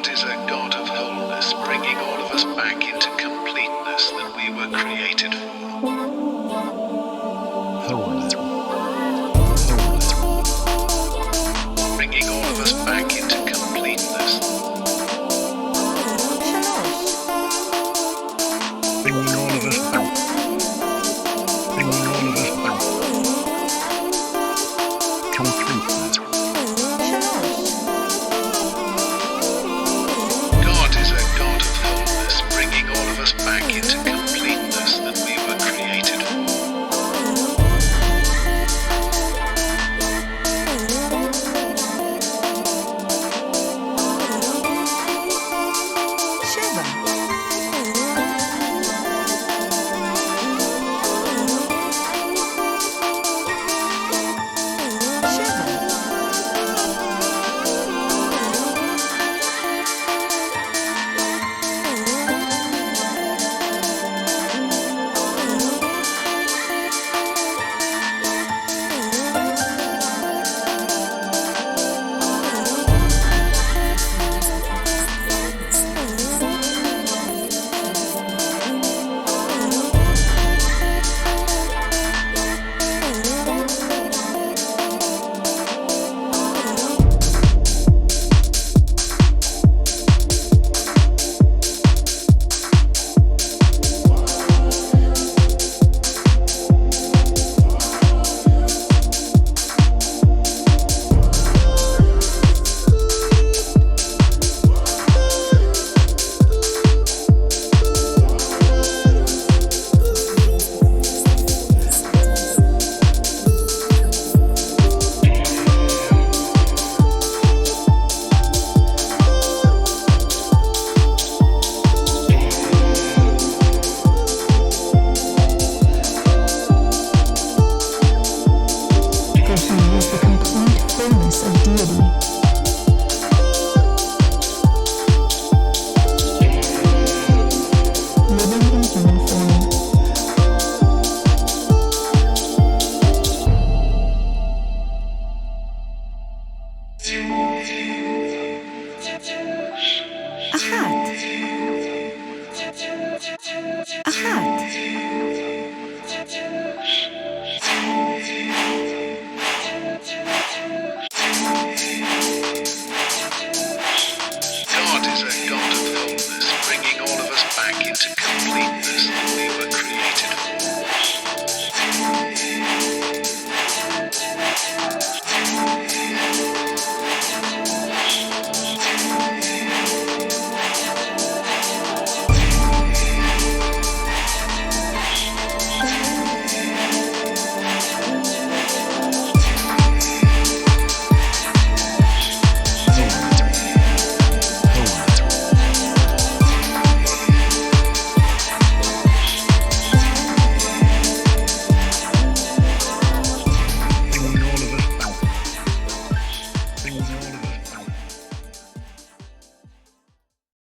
God is a God of wholeness, bringing all of us back into completeness that we were created for. Wholeness. Bringing all of us back into completeness. Bringing all of us back. Bringing all of us back. Completeness. God is a God of wholeness, bringing all of us back into completeness that we were created for. Of deity. Living in human form. Ahad. God is a God of wholeness, bringing all of us back into completeness.